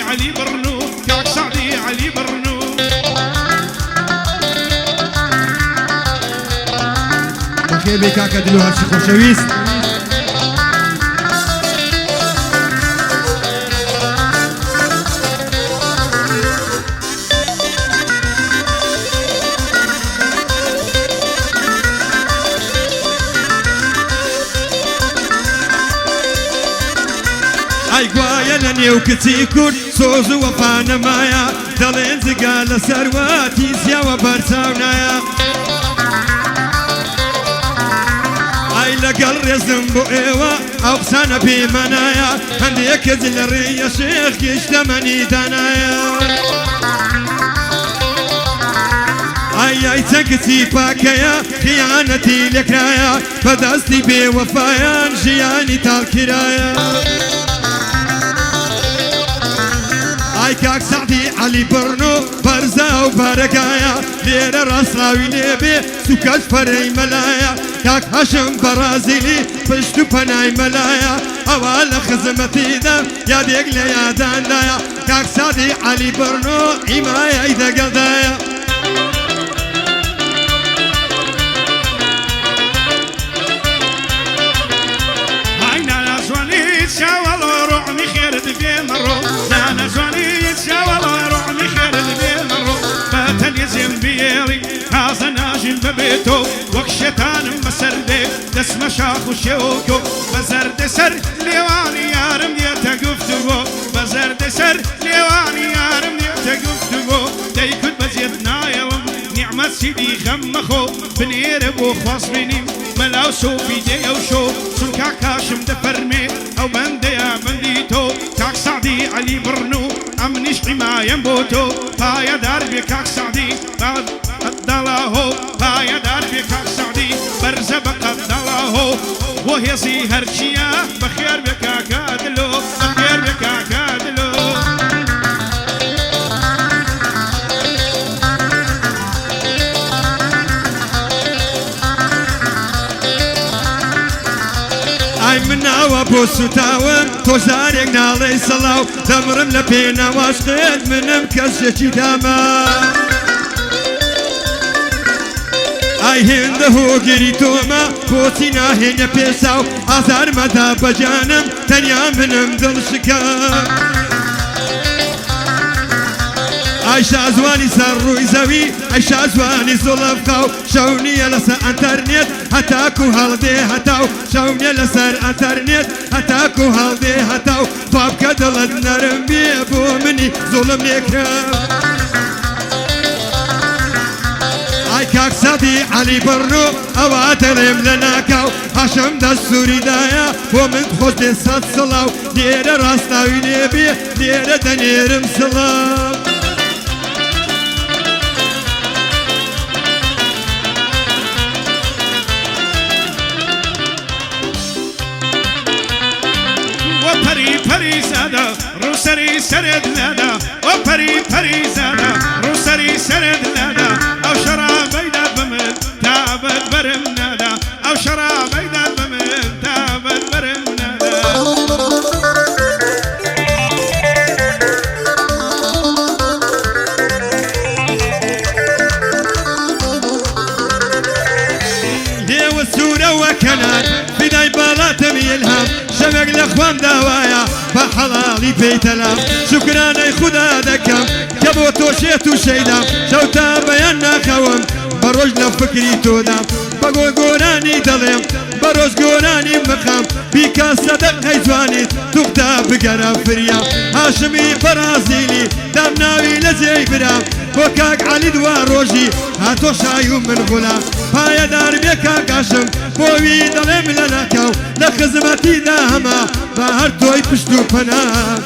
علي برنو كاك سعدي علي برنو بخير بك كاك دلو هرشي خوشويست ئایگوایە لە نێو کچی کورد سۆز و وەفا نەمایە دەڵێن جگا لە سەرواتی زیاوە بەرچاو نایە ئای لەگەڵ ڕێزم بۆ ئێوە ئەو قسانە پێمەنایە هەندێک کەس لە ڕێیە شێخ گەیشتەمەنی دانایە ئای چەند کچی پاکەیە خیانەتی لێکرایە بەدەستی بێوەفایان ژیانی تاڵکرایە ئای کاک سعدی علی برنو بەرزە و بارەکایە لێرە ڕاستراوی لێبێ سوکەش پەرەی مەلایە کاک هەشم بەرازیلی پشت و پەنای مەلایە ئەوە لە خزمەتیدا یادێک لە یاداندایە کاک سعدی علی برنو ئیمایەی دەگەڵدایە هاي نانا جواني شاوالو روحني خير دبي مرو نانا جواني شاوالو روحني خير دبي مرو باتن يزين بيري هذا ناجل ببيتو وكشتان مسردي دس مشاخ وشوكو بزرد سر ليواني يارم يتقفتو بزرد سر ليواني يارم يتقفتو دايكد بزيد نايلم نعمة سيدي غمخو بنير بو خاصبيني ملاو شو بيدي او شو سن كاكاشم دفرمي او بندي يا بنديتو كاك سعدي علي برنو امنش حماية بوتو بايا داربي كاك سعدي بعد الدلاهو بايا داربي كاك سعدي برزبق الدلاهو وهي زي هرشيا بخير بكاك ادلو بخير بكاك ادلو ئای مناوە بۆ سوتاوم تۆ زارێک ناڵێی سەڵاو دەمرم لە پێناواشتت منم کەسێکی داما ئای هێندە هۆگری تۆمە بۆچی ناهێنە پێساو ئازارمەدا بەجانم تەنیا منم دڵشکە ئای شازوانی سەر ڕووی زەوی ئەی شازوانی زوڵەفقاو شەو نییە لەسەر ئەنتەرنێت هەتاکو هەڵدێ هەتاو شەو نییە لەسەر ئەنتەرنێت هەتاکو هەڵدێ هەتاو بابکە دڵت نەرم بێ بۆ منی زوڵم لێکرا ئای کاک سەدی عەلی بڕنۆ ئەوە دەڵێم لە ناکاو هەشەم دەستوریدایە بۆ من خۆش دێ سەد سڵاو لێرە ڕاستاوی لێبێ لێرە دەنێرم سڵاو پری پری زاده رو سری سرد لاده و پری پری زاده رو سری سرد لاده او شراب ایداد بمن تابد برم ناده او شراب ایداد بمن تابد برم ناده لێوە سوورە وەکەنان فیدای باڵاتەمی ئیلهام شەوێک لە خوام داوایە بە حەڵاڵی پێیتەلام شوکرانەی خودا دەکەم کە بۆ تۆ شێت و شەیدام شەو تا بەیان ناخەوم بە ڕۆژ لە فکری تۆدام بەگۆ گۆرانی دەڵێم بەڕۆژ گۆرانی مەخام بیکە سەدەق ئەی جوانیت توختا بگەرە فریام هاشمی بەرازیلی دام ناوی لە جێی برام بۆ کاک عەلی دوا ڕۆژی هاتۆ شای و من غولام پایەدار بێ کاکاشم بۆوی دەڵێم لە ناکاو لە خزمەتیدا هەما بە هەر تۆی پشت و پەنام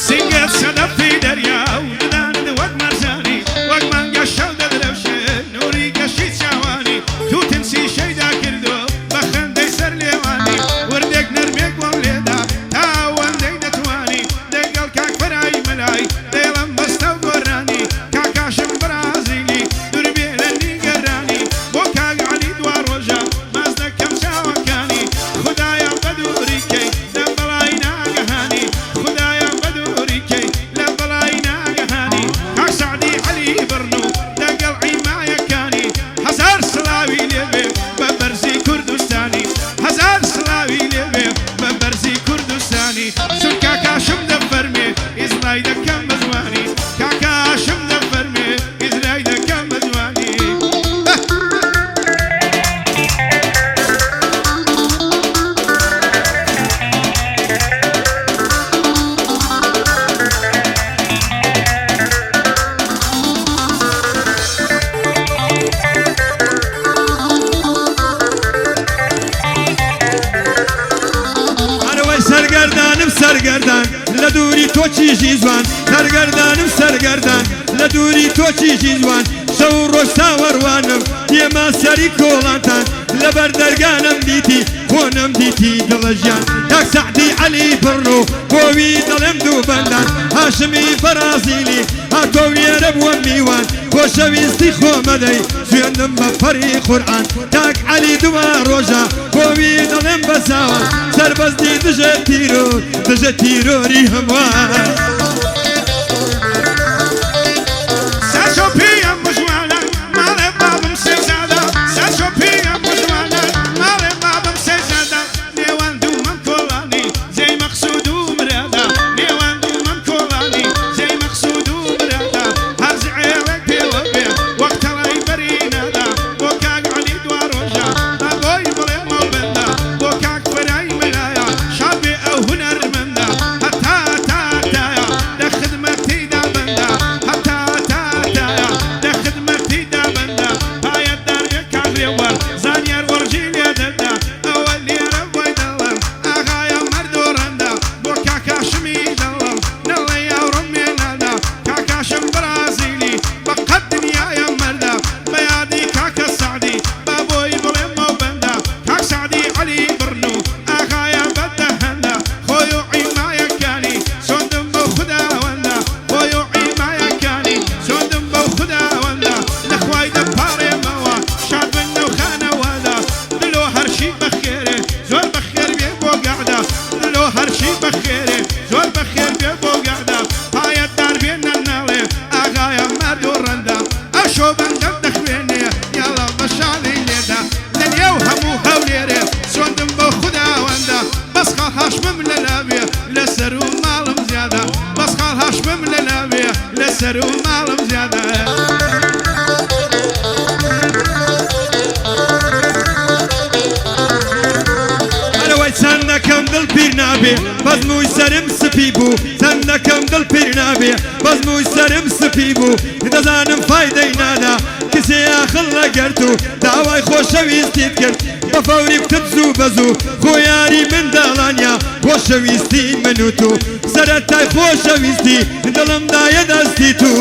سنگت صدفی دریا و ددانت وەک مەرجانی وەک مانگە شەو دەدرەوشێ نوری گەشی چاوانی تو تنسی شەیدا کردو بە خەندەی سەر لێوانی وردێک نەرمێک وەم لێدا تا ئەوەندەی دەتوانی دەگەڵ کاک بەرایی مەلای دەیڵم بەستە و گۆرانی کاکاشم بەرازیلی دووربێ لە نیگەرانی بۆ کاک عەلی دوا ڕۆژە ماز دەکەم چاوەکانی خودایە بەدووری کەی لە بەڵای ناگەهانی خودایە بەدووری کەی لە بەڵای ناگەهانی کاک سەعدی عەلی بڕنو لەگەڵ عیمایەکانی هەزار سڵاوی لێبێ بە بەرزی کوردستانی هەزار سڵاوی لێبێ بە بەرزی کوردستانی سون کاکاشم دەفەرمێ ئیزرای دەکەم بە جوانی کاکاشم دەفەرمێ ئیزرای دەکەم بە جوانی ئەرەوەی سەرگەردانم سەرگەردان لە دووری تۆ چیژی جوان سەرگەردانم سەرگەردان لە دووری تۆ چیژی جوان شەو و ڕۆژ ساوەڕوانم دێما سەری کۆڵانتان لەبەر دەرگانم دیتی خۆنم دیتی دڵەژیان کاک سەعدی عەلی بڕنو بۆوی دەڵێم دوو بەندان هاشمی بەرازیلی هاتۆ وێرە بووە میوان خۆشەویستی خۆمەدەی سوێندم بە فەری قورئان کاک عەلی دوا ڕۆژە بۆوی دەڵێم بە چاوان سەربەستی دژە تیرۆر دژە تیرۆری هەمووان سەرچۆپیەم بژوانە ماڵێ بابم سێزادە سەرچۆپیەم بژوانە ماڵێ بابم سێزادە نێوان دوومەم کۆڵانی جێی مەقسوود و مرادە نێوان دوومەم کۆڵانی جێی مەقسوود و مرادە هەرز عێڵێک پێوە بێ وەک تەڵای بەرینەدا بۆ کاک عەلی دوا ڕۆژە با بۆی بڵێمە بەندە بۆ کاک بەرای مەلایە شاد بێ ئەو هونەرمەندە هەتا تایە لە خدمەتیدا بەندە هەتا تایە لە خدمەتیدا بەندە پایەتدار بێ کاک لێوەر زانیار وەرجی لێ دەدا ئەوە لێرە بۆی دەڵێم ئاغایە مەرد و ڕەندە بۆ کاکاشمی دەڵێم نەڵێ یاوڕم مێنەدا کاکاشم بەرازیلی بە قەت دنیایە مەردە بە یادی کاکە سەعدی با بۆی بڵێمە بەندە کاک سەعدی عەلی بڕنو ئاغایە بەدەهەندە خۆی و عیمایەکانی سۆندم بۆ خوداوەندە خۆی و عیمایەکانی سۆندم بۆ خوداوەندە لەخوای دەپاڕێمەوە شاد بن نەو خانەوەدا دلۆ هەرشی بەخێرێ زۆر بەخێر بێ بۆ گەعدا دلۆ هەرشی بەخێرێ زۆر بەخێر بێ بۆ گەعدا پایەتدار بێنە ناڵێ ئاغایە مەرد و ڕەندە ئەشۆ بەندەم دەخوێنێ یاڵا بە شانەی لێدا لە نێو هەموو هەولێرێ سۆندم بۆ خوداوەندە بەس خاڵ هاشمم لە ناوێ لەسەر و ماڵم زیادە بەس خاڵ هاشمم لە ناوێ لەسەر و ماڵم زیادە ئەرەوەی چەند نەکەم دڵ پیر نابێ بەزمووی سەرم سپی بوو چەند نەکەم دڵ پیر نابێ بەزمووی سەرم سپی بوو دەزانم فایدەی نادا کسێ ئاخڵ لەگەرت و داوای خۆشەویستیت کرد بە فەوری بکت زوو بەزوو خۆیاری منداڵانیا خۆشەویستی من و تو سەرەتای خۆشەویستی دڵمدایە دەستی تو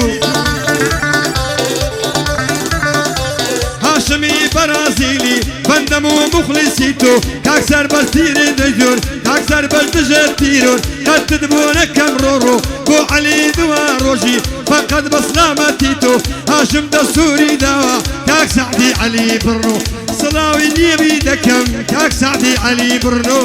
هاشمی بەرازیلی بەندەم و مخلیسی تۆ کاک سەربەز تیرێ دەیجۆر کاک سەربەز دژە تیرۆر قەتت بۆ نەکەم ڕۆڕۆ بۆ عەلی دوا ڕۆژی فەقەت بە سلامەتی تۆ هاشم دەسووری داوە کاک سەعدی عەلی بڕنۆ سڵاوی نیێبی دەکەم کاک سەعدی عەلی بڕنۆ